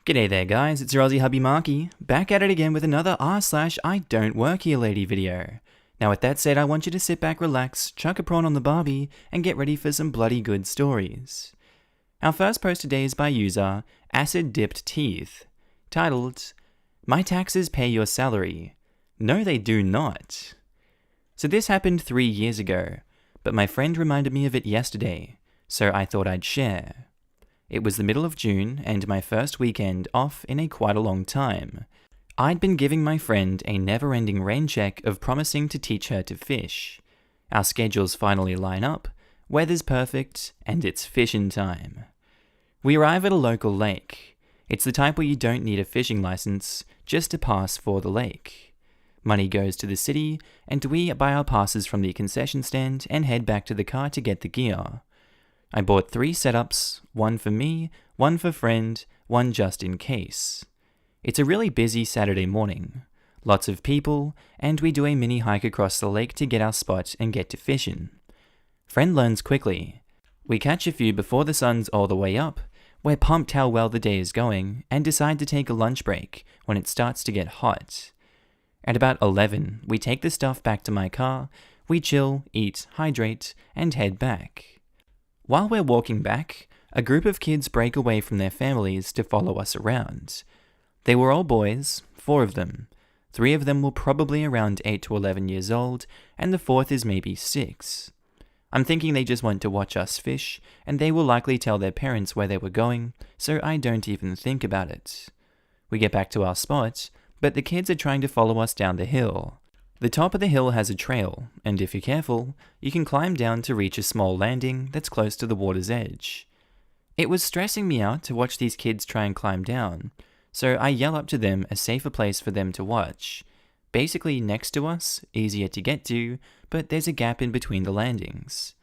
G'day there guys, it's your Aussie Hubby Markee, back at it again with another r/IDon'tWorkHereLady video. Now with that said, I want you to sit back, relax, chuck a prawn on the barbie, and get ready for some bloody good stories. Our first post today is by user Acid Dipped Teeth, titled, My Taxes Pay Your Salary. No they do not. So this happened 3 years ago, but my friend reminded me of it yesterday, so I thought I'd share. It was the middle of June and my first weekend off in quite a long time. I'd been giving my friend a never-ending rain check of promising to teach her to fish. Our schedules finally line up, weather's perfect, and it's fishing time. We arrive at a local lake. It's the type where you don't need a fishing license, just a pass for the lake. Money goes to the city, and we buy our passes from the concession stand and head back to the car to get the gear. I bought 3 setups, one for me, one for friend, one just in case. It's a really busy Saturday morning. Lots of people, and we do a mini hike across the lake to get our spot and get to fishing. Friend learns quickly. We catch a few before the sun's all the way up, we're pumped how well the day is going, and decide to take a lunch break when it starts to get hot. At about 11, we take the stuff back to my car, we chill, eat, hydrate, and head back. While we're walking back, a group of kids break away from their families to follow us around. They were all boys, 4 of them. 3 of them were probably around 8 to 11 years old, and the 4th is maybe 6. I'm thinking they just want to watch us fish, and they will likely tell their parents where they were going, so I don't even think about it. We get back to our spot, but the kids are trying to follow us down the hill. The top of the hill has a trail, and if you're careful, you can climb down to reach a small landing that's close to the water's edge. It was stressing me out to watch these kids try and climb down, so I yell up to them a safer place for them to watch. Basically next to us, easier to get to, but there's a gap in between the landings.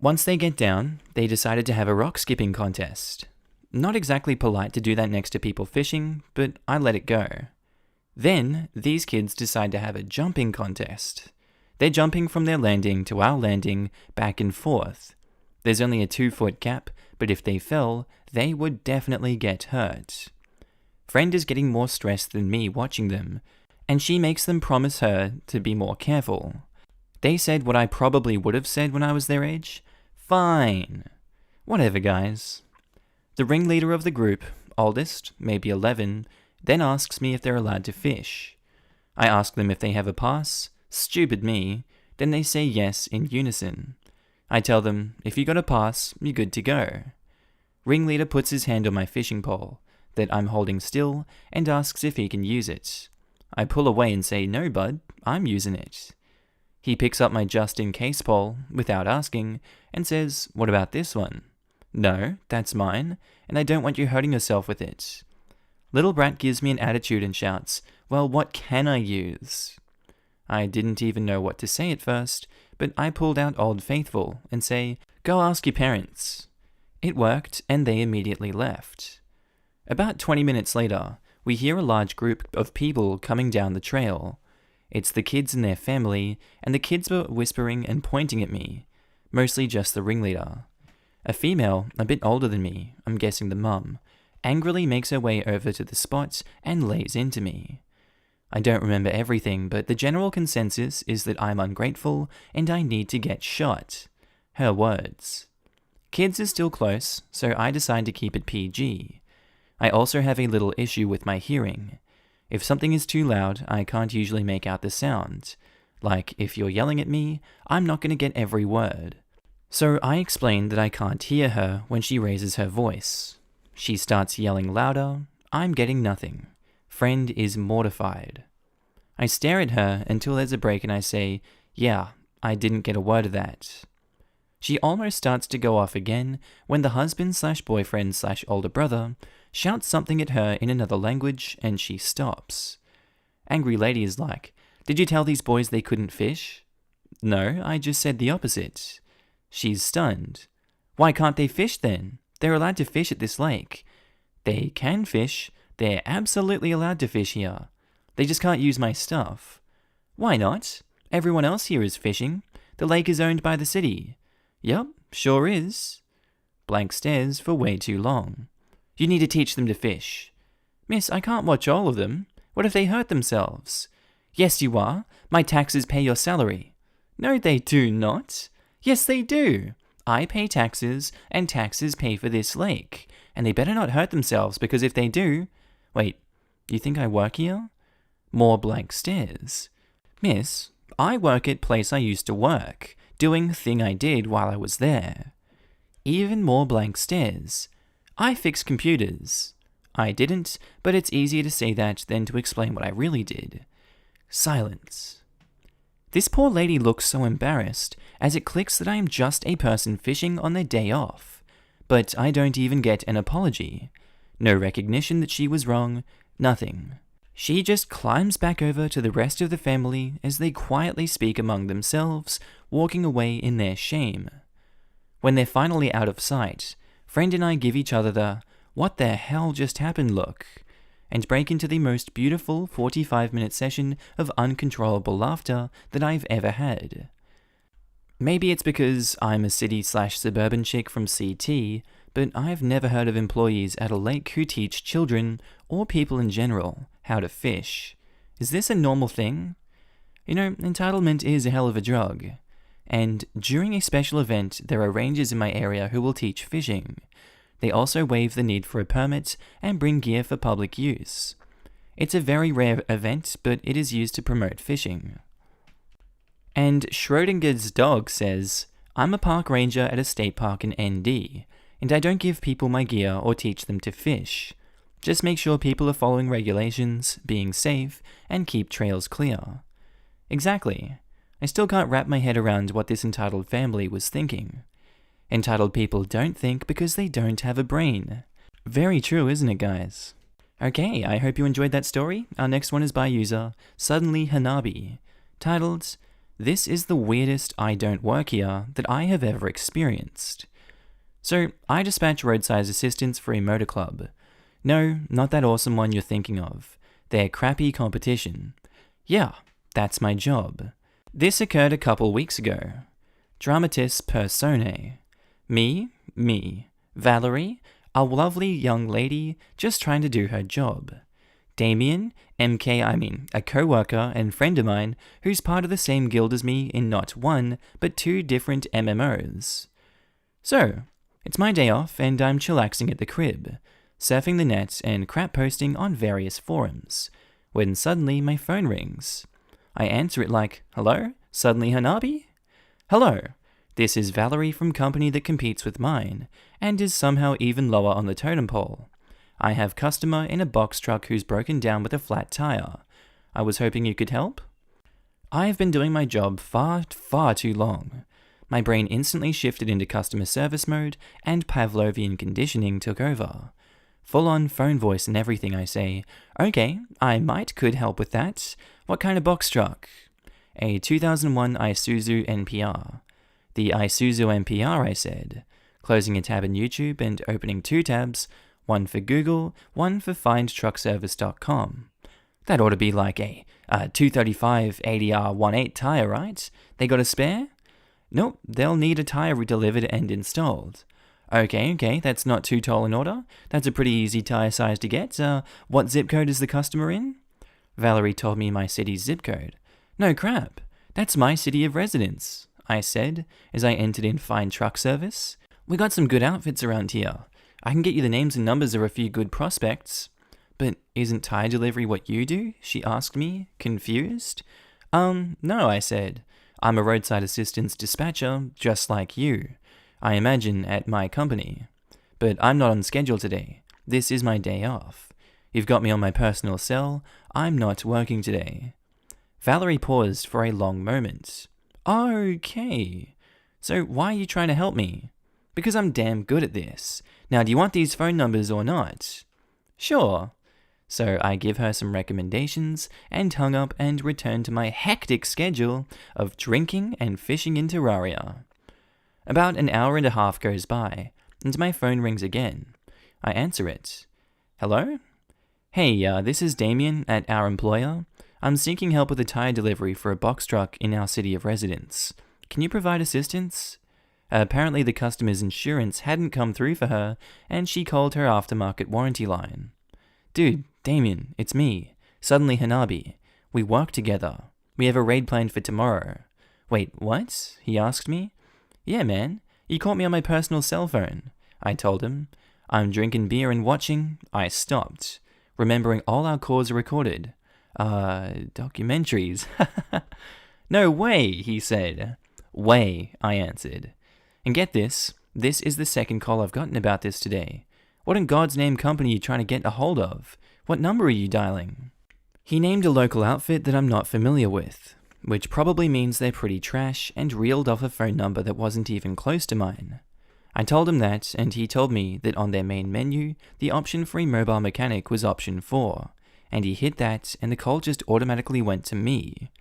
Once they get down, they decided to have a rock skipping contest. Not exactly polite to do that next to people fishing, but I let it go. Then, these kids decide to have a jumping contest. They're jumping from their landing to our landing, back and forth. There's only a 2-foot gap, but if they fell, they would definitely get hurt. Friend is getting more stressed than me watching them, and she makes them promise her to be more careful. They said what I probably would have said when I was their age. Fine. Whatever, guys. The ringleader of the group, oldest, maybe 11, then asks me if they're allowed to fish. I ask them if they have a pass, stupid me, then they say yes in unison. I tell them, if you got a pass, you're good to go. Ringleader puts his hand on my fishing pole, that I'm holding still, and asks if he can use it. I pull away and say, no bud, I'm using it. He picks up my just-in-case pole, without asking, and says, what about this one? No, that's mine, and I don't want you hurting yourself with it. Little brat gives me an attitude and shouts, well, what can I use? I didn't even know what to say at first, but I pulled out Old Faithful and say, go ask your parents. It worked, and they immediately left. About 20 minutes later, we hear a large group of people coming down the trail. It's the kids and their family, and the kids were whispering and pointing at me, mostly just the ringleader. A female, a bit older than me, I'm guessing the mum, angrily makes her way over to the spot and lays into me. I don't remember everything, but the general consensus is that I'm ungrateful and I need to get shot. Her words. Kids are still close, so I decide to keep it PG. I also have a little issue with my hearing. If something is too loud, I can't usually make out the sound. Like, if you're yelling at me, I'm not going to get every word. So I explain that I can't hear her when she raises her voice. She starts yelling louder. I'm getting nothing. Friend is mortified. I stare at her until there's a break and I say, yeah, I didn't get a word of that. She almost starts to go off again when the husband/boyfriend/older brother shouts something at her in another language and she stops. Angry lady is like, did you tell these boys they couldn't fish? No, I just said the opposite. She's stunned. Why can't they fish then? They're allowed to fish at this lake. They can fish. They're absolutely allowed to fish here. They just can't use my stuff. Why not? Everyone else here is fishing. The lake is owned by the city. Yup, sure is. Blank stares for way too long. You need to teach them to fish. Miss, I can't watch all of them. What if they hurt themselves? Yes, you are. My taxes pay your salary. No, they do not. Yes, they do. I pay taxes, and taxes pay for this lake. And they better not hurt themselves, because if they do... Wait, you think I work here? More blank stares. Miss, I work at place I used to work, doing thing I did while I was there. Even more blank stares. I fix computers. I didn't, but it's easier to say that than to explain what I really did. Silence. This poor lady looks so embarrassed as it clicks that I am just a person fishing on their day off. But I don't even get an apology. No recognition that she was wrong, nothing. She just climbs back over to the rest of the family as they quietly speak among themselves, walking away in their shame. When they're finally out of sight, friend and I give each other the "what the hell just happened" look, and break into the most beautiful 45-minute session of uncontrollable laughter that I've ever had. Maybe it's because I'm a city/suburban chick from CT, but I've never heard of employees at a lake who teach children, or people in general, how to fish. Is this a normal thing? You know, entitlement is a hell of a drug. And during a special event, there are rangers in my area who will teach fishing. They also waive the need for a permit and bring gear for public use. It's a very rare event, but it is used to promote fishing. And Schrodinger's dog says, I'm a park ranger at a state park in ND, and I don't give people my gear or teach them to fish. Just make sure people are following regulations, being safe, and keep trails clear. Exactly. I still can't wrap my head around what this entitled family was thinking. Entitled people don't think because they don't have a brain. Very true, isn't it, guys? Okay, I hope you enjoyed that story. Our next one is by user Suddenly Hanavi, titled, This is the weirdest I don't work here that I have ever experienced. So, I dispatch roadside assistance for a motor club. No, not that awesome one you're thinking of. Their crappy competition. Yeah, that's my job. This occurred a couple weeks ago. Dramatis personae. Me, Valerie, a lovely young lady just trying to do her job. Damien, a co-worker and friend of mine who's part of the same guild as me in not one, but two different MMOs. So, it's my day off and I'm chillaxing at the crib, surfing the net and crap posting on various forums, when suddenly my phone rings. I answer it like, hello, Suddenly Hanavi? Hello, this is Valerie from company that competes with mine, and is somehow even lower on the totem pole. I have customer in a box truck who's broken down with a flat tire. I was hoping you could help? I've been doing my job far too long. My brain instantly shifted into customer service mode, and Pavlovian conditioning took over. Full-on phone voice and everything I say, okay, I could help with that. What kind of box truck? A 2001 Isuzu NPR. The Isuzu NPR, I said, closing a tab in YouTube and opening two tabs, one for Google, one for findtruckservice.com. That ought to be like a 235 ADR 18 tire, right? They got a spare? Nope, they'll need a tire delivered and installed. Okay, that's not too tall an order. That's a pretty easy tire size to get. What zip code is the customer in? Valerie told me my city's zip code. No crap, that's my city of residence, I said as I entered in Find Truck Service. We got some good outfits around here. I can get you the names and numbers of a few good prospects. But isn't tire delivery what you do? She asked me, confused. No, I said. I'm a roadside assistance dispatcher, just like you. I imagine at my company. But I'm not on schedule today. This is my day off. You've got me on my personal cell. I'm not working today. Valerie paused for a long moment. Okay. So why are you trying to help me? Because I'm damn good at this. Now, do you want these phone numbers or not? Sure. So I give her some recommendations and hung up and returned to my hectic schedule of drinking and fishing in Terraria. About an hour and a half goes by, and my phone rings again. I answer it. Hello? Hey, this is Damien at our employer. I'm seeking help with a tire delivery for a box truck in our city of residence. Can you provide assistance? Apparently the customer's insurance hadn't come through for her, and she called her aftermarket warranty line. Dude, Damien, it's me. Suddenly Hanavi. We work together. We have a raid planned for tomorrow. Wait, what? He asked me. Yeah, man. You caught me on my personal cell phone. I told him. I'm drinking beer and watching. I stopped, remembering all our calls are recorded. Documentaries. No way, he said. Way, I answered. And get this is the second call I've gotten about this today. What in God's name company are you trying to get a hold of? What number are you dialing? He named a local outfit that I'm not familiar with, which probably means they're pretty trash, and reeled off a phone number that wasn't even close to mine. I told him that, and he told me that on their main menu, the option for a mobile mechanic was option 4, and he hit that, and the call just automatically went to me.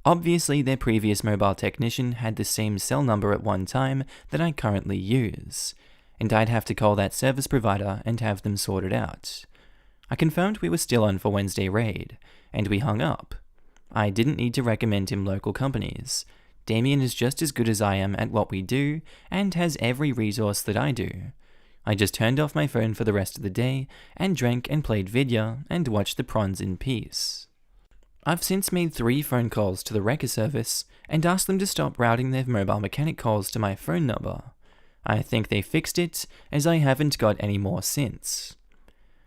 Obviously, their previous mobile technician had the same cell number at one time that I currently use, and I'd have to call that service provider and have them sorted out. I confirmed we were still on for Wednesday raid, and we hung up. I didn't need to recommend him local companies. Damien is just as good as I am at what we do, and has every resource that I do. I just turned off my phone for the rest of the day, and drank and played vidya, and watched the prawns in peace. I've since made 3 phone calls to the wrecker service, and asked them to stop routing their mobile mechanic calls to my phone number. I think they fixed it, as I haven't got any more since.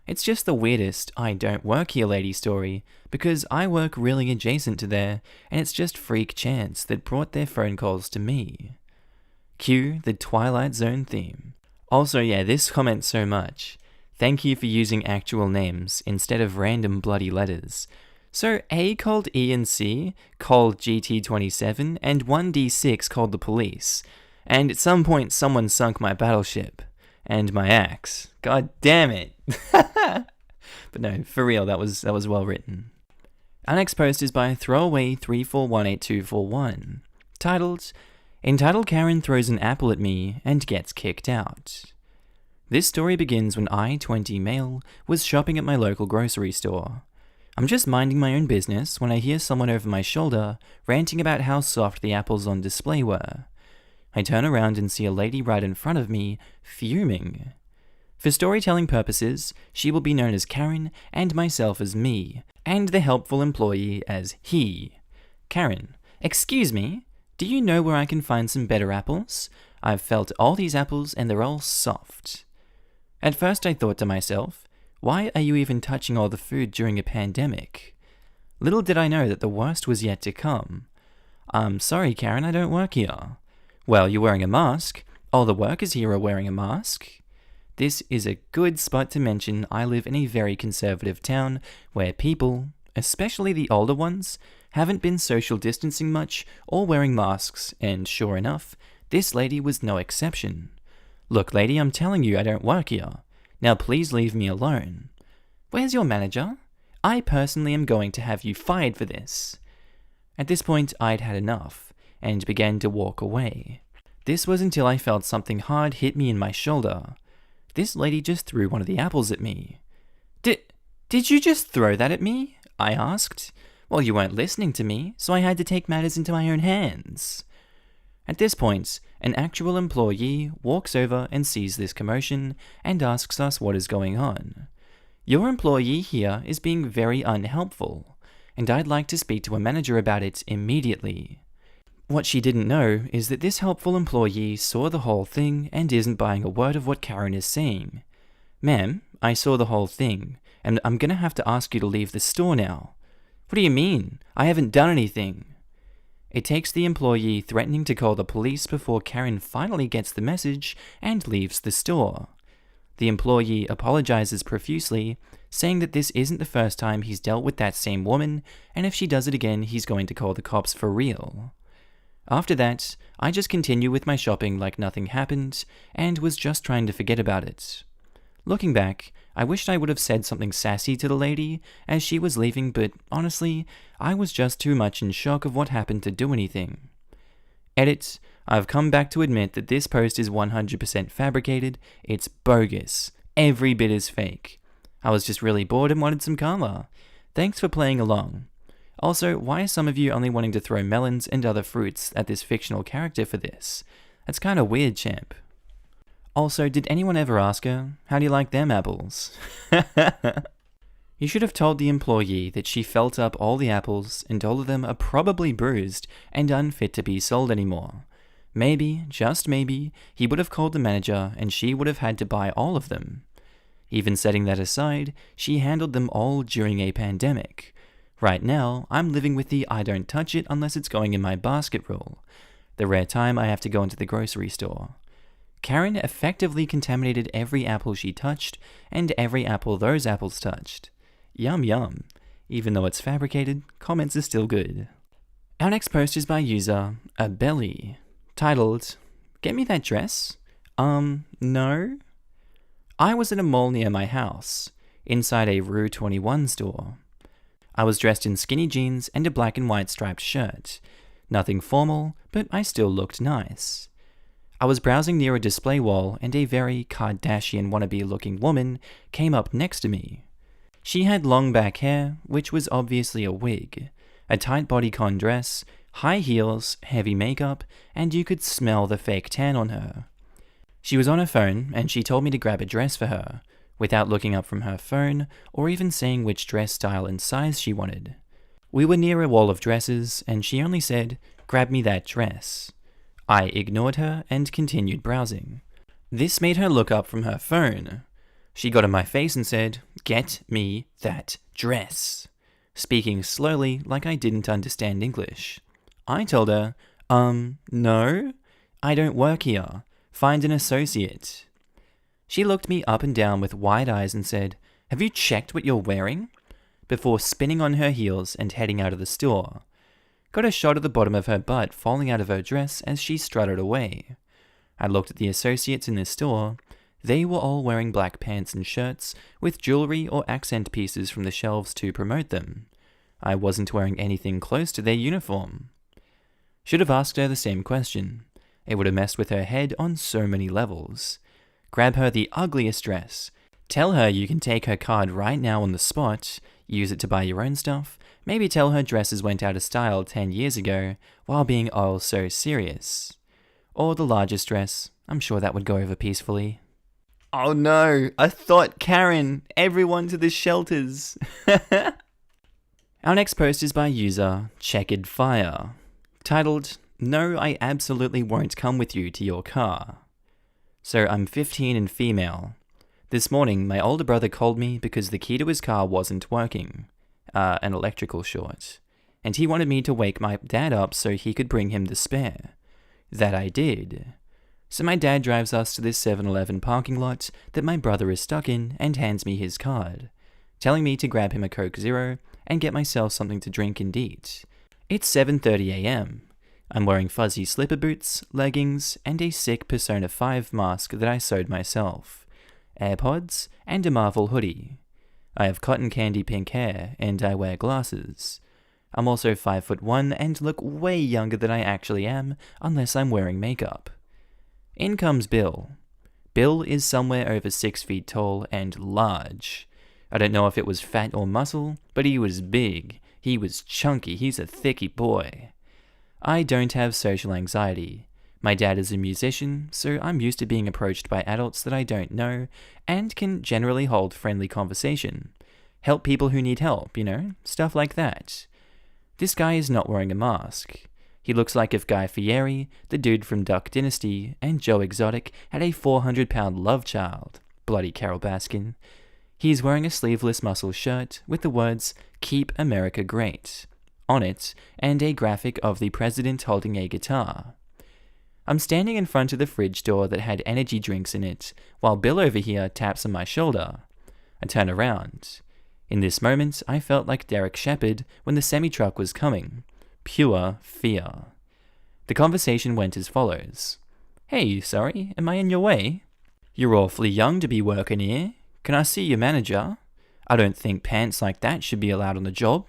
It's just the weirdest I don't work here lady story, because I work really adjacent to there, and it's just freak chance that brought their phone calls to me. Cue the Twilight Zone theme. Also, yeah, this comments so much. Thank you for using actual names instead of random bloody letters. So A called E and C, called GT27, and 1D6 called the police. And at some point someone sunk my battleship. And my axe. God damn it. But no, for real, that was well written. Our next post is by Throwaway34182241. Titled, Entitled Karen Throws an Apple at Me and Gets Kicked Out. This story begins when I, 20 male, was shopping at my local grocery store. I'm just minding my own business when I hear someone over my shoulder ranting about how soft the apples on display were. I turn around and see a lady right in front of me, fuming. For storytelling purposes, she will be known as Karen, and myself as me, and the helpful employee as he. Karen, excuse me, do you know where I can find some better apples? I've felt all these apples and they're all soft. At first I thought to myself, why are you even touching all the food during a pandemic? Little did I know that the worst was yet to come. I'm sorry, Karen, I don't work here. Well, you're wearing a mask. All the workers here are wearing a mask. This is a good spot to mention I live in a very conservative town where people, especially the older ones, haven't been social distancing much or wearing masks, and sure enough, this lady was no exception. Look, lady, I'm telling you I don't work here. Now please leave me alone. Where's your manager? I personally am going to have you fired for this. At this point, I'd had enough, and began to walk away. This was until I felt something hard hit me in my shoulder. This lady just threw one of the apples at me. Did you just throw that at me? I asked. Well, you weren't listening to me, so I had to take matters into my own hands. At this point, an actual employee walks over and sees this commotion and asks us what is going on. Your employee here is being very unhelpful, and I'd like to speak to a manager about it immediately. What she didn't know is that this helpful employee saw the whole thing and isn't buying a word of what Karen is saying. Ma'am, I saw the whole thing, and I'm gonna have to ask you to leave the store now. What do you mean? I haven't done anything. It takes the employee threatening to call the police before Karen finally gets the message and leaves the store. The employee apologizes profusely, saying that this isn't the first time he's dealt with that same woman, and if she does it again, he's going to call the cops for real. After that, I just continue with my shopping like nothing happened, and was just trying to forget about it. Looking back, I wished I would have said something sassy to the lady as she was leaving, but honestly, I was just too much in shock of what happened to do anything. Edit, I've come back to admit that this post is 100% fabricated, it's bogus, every bit is fake. I was just really bored and wanted some karma. Thanks for playing along. Also, why are some of you only wanting to throw melons and other fruits at this fictional character for this? That's kinda weird, champ. Also, did anyone ever ask her, how do you like them apples? You should have told the employee that she felt up all the apples and all of them are probably bruised and unfit to be sold anymore. Maybe, just maybe, he would have called the manager and she would have had to buy all of them. Even setting that aside, she handled them all during a pandemic. Right now, I'm living with the I don't touch it unless it's going in my basket rule, the rare time I have to go into the grocery store. Karen effectively contaminated every apple she touched and every apple those apples touched. Yum yum. Even though it's fabricated, comments are still good. Our next post is by user Abelly, titled, "Get me that dress? No?" I was at a mall near my house, inside a Rue 21 store. I was dressed in skinny jeans and a black and white striped shirt. Nothing formal, but I still looked nice. I was browsing near a display wall and a very Kardashian wannabe looking woman came up next to me. She had long back hair, which was obviously a wig, a tight bodycon dress, high heels, heavy makeup, and you could smell the fake tan on her. She was on her phone and she told me to grab a dress for her, without looking up from her phone or even saying which dress style and size she wanted. We were near a wall of dresses and she only said, "Grab me that dress." I ignored her and continued browsing. This made her look up from her phone. She got in my face and said, "Get me that dress," speaking slowly like I didn't understand English. I told her, no, I don't work here. Find an associate." She looked me up and down with wide eyes and said, "Have you checked what you're wearing?" before spinning on her heels and heading out of the store. Got a shot of the bottom of her butt falling out of her dress as she strutted away. I looked at the associates in this store. They were all wearing black pants and shirts with jewelry or accent pieces from the shelves to promote them. I wasn't wearing anything close to their uniform. Should have asked her the same question. It would have messed with her head on so many levels. Grab her the ugliest dress. Tell her you can take her card right now on the spot, use it to buy your own stuff, maybe tell her dresses went out of style 10 years ago, while being oh so serious. Or the largest dress, I'm sure that would go over peacefully. Oh no, I thought Karen, everyone to the shelters. Our next post is by user Checkered Fire, titled, "No, I absolutely won't come with you to your car." So I'm 15 and female. This morning, my older brother called me because the key to his car wasn't working, an electrical short, and he wanted me to wake my dad up so he could bring him the spare. That I did. So my dad drives us to this 7-Eleven parking lot that my brother is stuck in and hands me his card, telling me to grab him a Coke Zero and get myself something to drink and eat. It's 7:30 a.m. I'm wearing fuzzy slipper boots, leggings, and a sick Persona 5 mask that I sewed myself, AirPods, and a Marvel hoodie. I have cotton candy pink hair, and I wear glasses. I'm also 5'1" and look way younger than I actually am, unless I'm wearing makeup. In comes Bill. Bill is somewhere over 6 feet tall and large. I don't know if it was fat or muscle, but he was big. He was chunky. He's a thicky boy. I don't have social anxiety. My dad is a musician, so I'm used to being approached by adults that I don't know, and can generally hold friendly conversation. Help people who need help, stuff like that. This guy is not wearing a mask. He looks like if Guy Fieri, the dude from Duck Dynasty, and Joe Exotic had a 400-pound love child. Bloody Carol Baskin. He's wearing a sleeveless muscle shirt with the words, "Keep America Great," on it, and a graphic of the president holding a guitar. I'm standing in front of the fridge door that had energy drinks in it, while Bill over here taps on my shoulder. I turn around. In this moment, I felt like Derek Shepherd when the semi-truck was coming. Pure fear. The conversation went as follows. "Hey, sorry, am I in your way?" "You're awfully young to be working here. Can I see your manager? I don't think pants like that should be allowed on the job."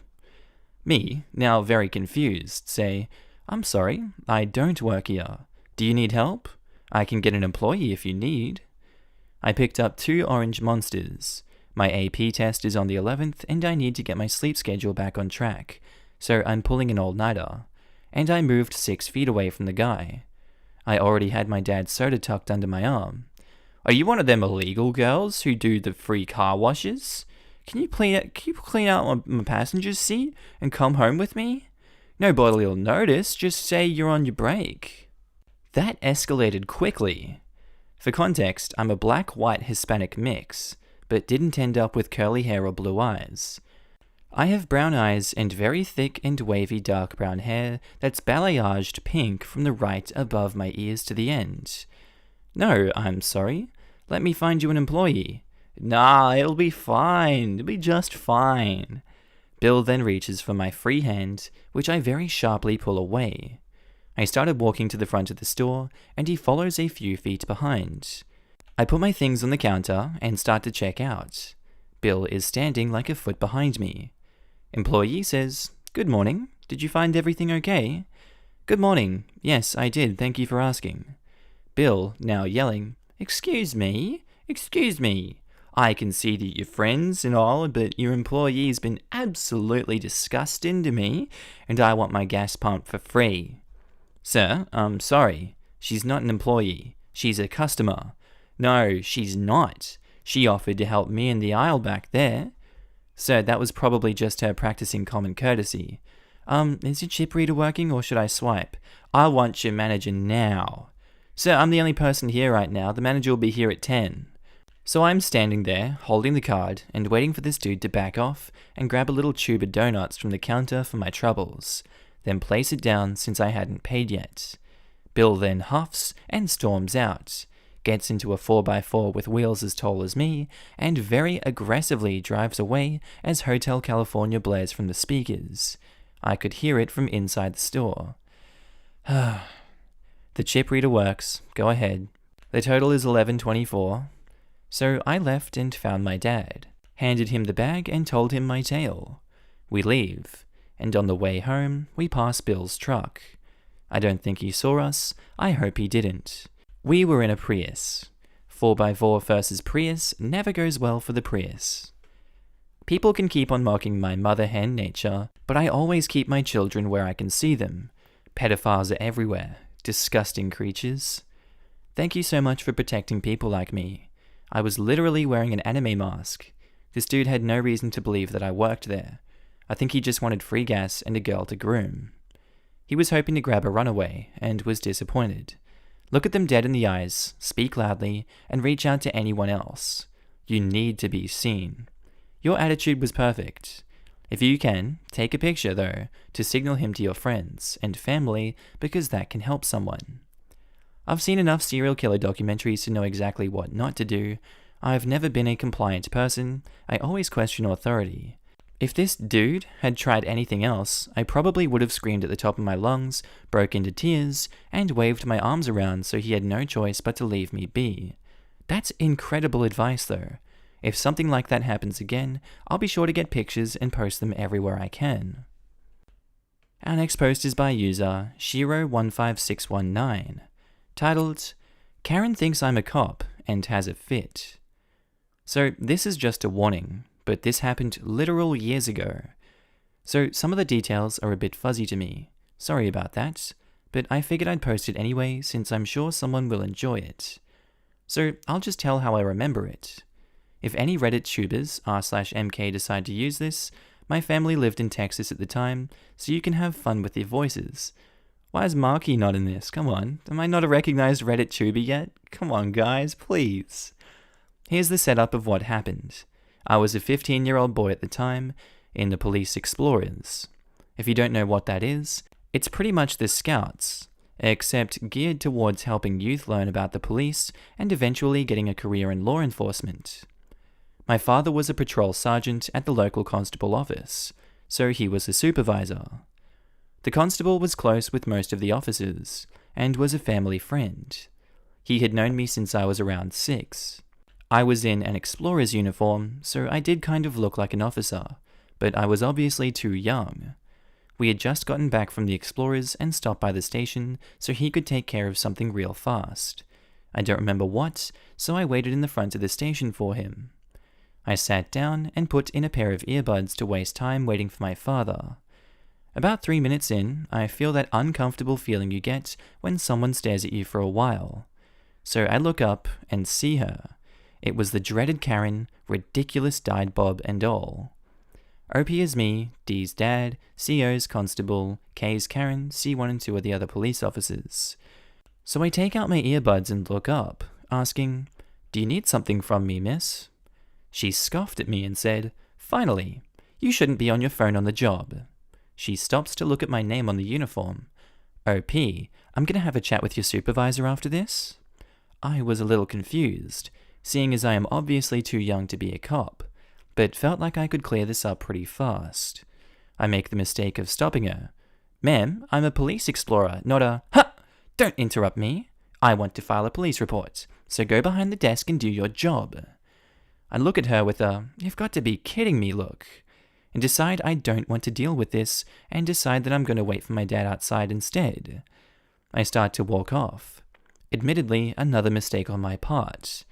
Me, now very confused, say, "I'm sorry, I don't work here. Do you need help? I can get an employee if you need." I picked up 2 orange monsters. My AP test is on the 11th and I need to get my sleep schedule back on track, so I'm pulling an all-nighter. And I moved 6 feet away from the guy. I already had my dad's soda tucked under my arm. "Are you one of them illegal girls who do the free car washes? can you clean out my passenger's seat and come home with me? No bodily notice, just say you're on your break. That escalated quickly. For context, I'm a black-white Hispanic mix, but didn't end up with curly hair or blue eyes. I have brown eyes and very thick and wavy dark brown hair that's balayaged pink from the right above my ears to the end. No, I'm sorry. Let me find you an employee. Nah, it'll be fine. It'll be just fine. Bill then reaches for my free hand, which I very sharply pull away. I started walking to the front of the store, and he follows a few feet behind. I put my things on the counter and start to check out. Bill is standing like a foot behind me. Employee says, "Good morning. Did you find everything okay?" "Good morning. Yes, I did. Thank you for asking." Bill, now yelling, Excuse me. I can see that you're friends and all, but your employee's been absolutely disgusting to me, and I want my gas pump for free." "Sir, I'm sorry. She's not an employee. She's a customer." "No, she's not. She offered to help me in the aisle back there." "Sir, that was probably just her practicing common courtesy." Is your chip reader working or should I swipe?" "I want your manager now." "Sir, I'm the only person here right now. The manager will be here at 10. So I'm standing there, holding the card, and waiting for this dude to back off and grab a little tube of donuts from the counter for my troubles, then place it down since I hadn't paid yet. Bill then huffs and storms out, gets into a 4x4 with wheels as tall as me, and very aggressively drives away as Hotel California blares from the speakers. I could hear it from inside the store. The chip reader works. Go ahead. The total is $11.24. So I left and found my dad, handed him the bag and told him my tale. We leave, and on the way home, we pass Bill's truck. I don't think he saw us. I hope he didn't. We were in a Prius. 4x4 versus Prius never goes well for the Prius. People can keep on mocking my mother hen nature, but I always keep my children where I can see them. Pedophiles are everywhere. Disgusting creatures. Thank you so much for protecting people like me. I was literally wearing an anime mask. This dude had no reason to believe that I worked there. I think he just wanted free gas and a girl to groom. He was hoping to grab a runaway, and was disappointed. Look at them dead in the eyes, speak loudly, and reach out to anyone else. You need to be seen. Your attitude was perfect. If you can, take a picture though, to signal him to your friends and family, because that can help someone. I've seen enough serial killer documentaries to know exactly what not to do. I've never been a compliant person. I always question authority. If this dude had tried anything else, I probably would have screamed at the top of my lungs, broke into tears, and waved my arms around so he had no choice but to leave me be. That's incredible advice though. If something like that happens again, I'll be sure to get pictures and post them everywhere I can. Our next post is by user Shiro15619, titled, Karen thinks I'm a cop and has a fit. So this is just a warning, but this happened literal years ago. So some of the details are a bit fuzzy to me. Sorry about that, but I figured I'd post it anyway since I'm sure someone will enjoy it. So I'll just tell how I remember it. If any Reddit tubers r/mk decide to use this, my family lived in Texas at the time, so you can have fun with your voices. Why is Markee not in this? Come on, am I not a recognized Reddit tuber yet? Come on guys, please. Here's the setup of what happened. I was a 15-year-old boy at the time, in the Police Explorers. If you don't know what that is, it's pretty much the Scouts, except geared towards helping youth learn about the police and eventually getting a career in law enforcement. My father was a patrol sergeant at the local constable office, so he was a supervisor. The constable was close with most of the officers, and was a family friend. He had known me since I was around 6. I was in an explorer's uniform, so I did kind of look like an officer, but I was obviously too young. We had just gotten back from the explorers and stopped by the station so he could take care of something real fast. I don't remember what, so I waited in the front of the station for him. I sat down and put in a pair of earbuds to waste time waiting for my father. About 3 minutes in, I feel that uncomfortable feeling you get when someone stares at you for a while. So I look up and see her, It was the dreaded Karen, ridiculous dyed bob and all. OP is me, D's dad, CO's constable, K's Karen, C1 and 2 are the other police officers. So I take out my earbuds and look up, asking, "Do you need something from me, miss?" She scoffed at me and said, "Finally, you shouldn't be on your phone on the job." She stops to look at my name on the uniform. "OP, I'm gonna have a chat with your supervisor after this?" I was a little confused, seeing as I am obviously too young to be a cop, but felt like I could clear this up pretty fast. I make the mistake of stopping her. "Ma'am, I'm a police explorer, not a—" "Ha! Don't interrupt me. I want to file a police report, so go behind the desk and do your job." I look at her with a "you've got to be kidding me" look, and decide I don't want to deal with this and decide that I'm going to wait for my dad outside instead. I start to walk off. Admittedly, another mistake on my part.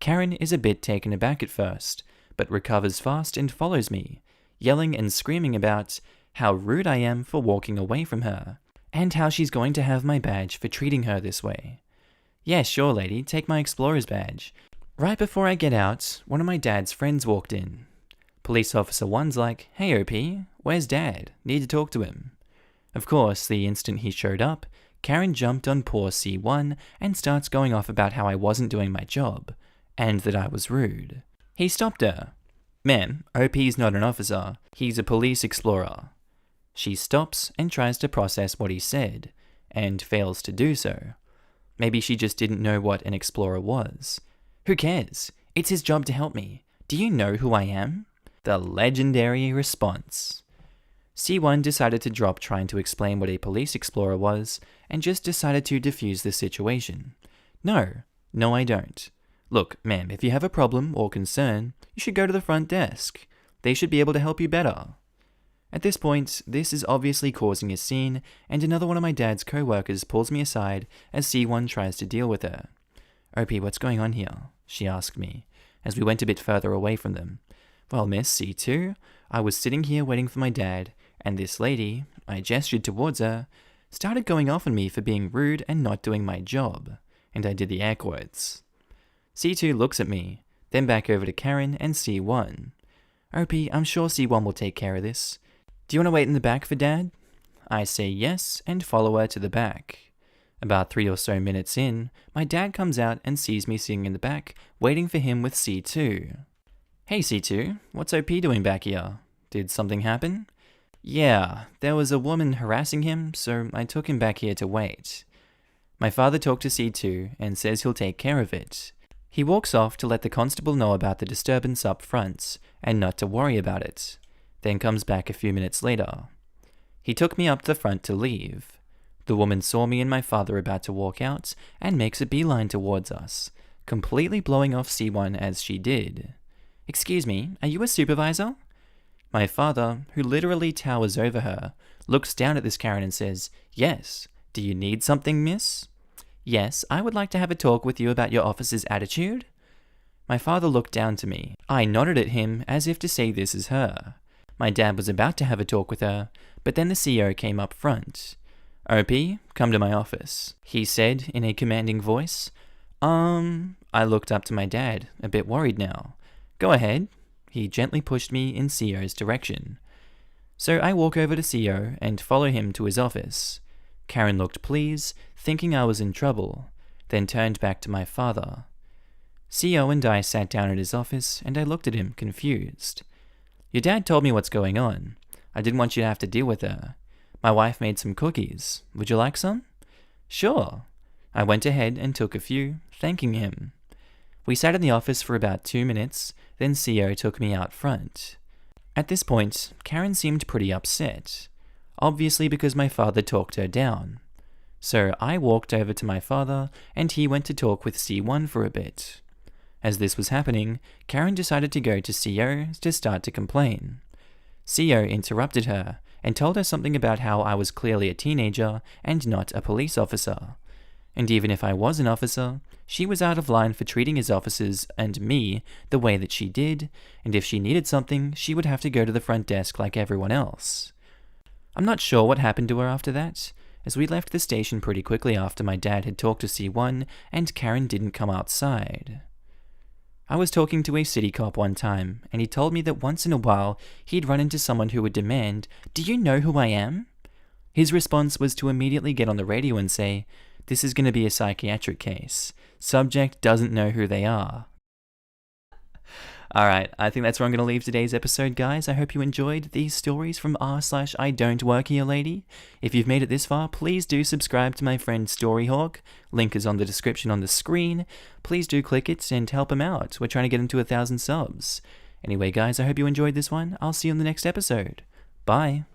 Karen is a bit taken aback at first, but recovers fast and follows me, yelling and screaming about how rude I am for walking away from her, and how she's going to have my badge for treating her this way. "Yeah, sure lady, take my explorer's badge." Right before I get out, one of my dad's friends walked in. Police officer 1's like, "Hey OP, where's dad? Need to talk to him." Of course, the instant he showed up, Karen jumped on poor C1 and starts going off about how I wasn't doing my job, and that I was rude. He stopped her. "Ma'am, OP's not an officer, he's a police explorer." She stops and tries to process what he said, and fails to do so. Maybe she just didn't know what an explorer was. "Who cares? It's his job to help me. Do you know who I am?" The legendary response. C1 decided to drop trying to explain what a police explorer was, and just decided to defuse the situation. No, I don't. "Look, ma'am, if you have a problem or concern, you should go to the front desk. They should be able to help you better." At this point, this is obviously causing a scene, and another one of my dad's co-workers pulls me aside as C1 tries to deal with her. "OP, what's going on here?" she asked me, as we went a bit further away from them. "Well, miss, C2, I was sitting here waiting for my dad, and this lady," I gestured towards her, "started going off on me for being rude and not doing my job," and I did the air quotes. C2 looks at me, then back over to Karen and C1. "OP, I'm sure C1 will take care of this. Do you want to wait in the back for dad?" I say yes and follow her to the back. About 3 or so minutes in, my dad comes out and sees me sitting in the back, waiting for him with C2. "Hey C2, what's OP doing back here? Did something happen?" "Yeah, there was a woman harassing him, so I took him back here to wait." My father talked to C2 and says he'll take care of it. He walks off to let the constable know about the disturbance up front, and not to worry about it, then comes back a few minutes later. He took me up to the front to leave. The woman saw me and my father about to walk out, and makes a beeline towards us, completely blowing off C1 as she did. "Excuse me, are you a supervisor?" My father, who literally towers over her, looks down at this Karen and says, "Yes, do you need something, miss?" "Yes, I would like to have a talk with you about your officer's attitude." My father looked down to me. I nodded at him as if to say this is her. My dad was about to have a talk with her, but then the CEO came up front. "OP, come to my office," he said in a commanding voice. I looked up to my dad, a bit worried now. "Go ahead." He gently pushed me in CEO's direction. So I walk over to CEO and follow him to his office. Karen looked pleased, thinking I was in trouble, then turned back to my father. CEO and I sat down at his office, and I looked at him, confused. "Your dad told me what's going on. I didn't want you to have to deal with her. My wife made some cookies. Would you like some?" "Sure." I went ahead and took a few, thanking him. We sat in the office for about 2 minutes, then CEO took me out front. At this point, Karen seemed pretty upset, obviously because my father talked her down. So I walked over to my father, and he went to talk with C1 for a bit. As this was happening, Karen decided to go to CEO to start to complain. CEO interrupted her and told her something about how I was clearly a teenager and not a police officer. And even if I was an officer, she was out of line for treating his officers and me the way that she did, and if she needed something, she would have to go to the front desk like everyone else. I'm not sure what happened to her after that, as we left the station pretty quickly after my dad had talked to C1 and Karen didn't come outside. I was talking to a city cop one time, and he told me that once in a while he'd run into someone who would demand, "Do you know who I am?" His response was to immediately get on the radio and say, "This is going to be a psychiatric case. Subject doesn't know who they are." Alright, I think that's where I'm going to leave today's episode, guys. I hope you enjoyed these stories from r/Idontworkherelady. If you've made it this far, please do subscribe to my friend Storyhawk. Link is on the description on the screen. Please do click it and help him out. We're trying to get him to 1,000 subs. Anyway, guys, I hope you enjoyed this one. I'll see you in the next episode. Bye.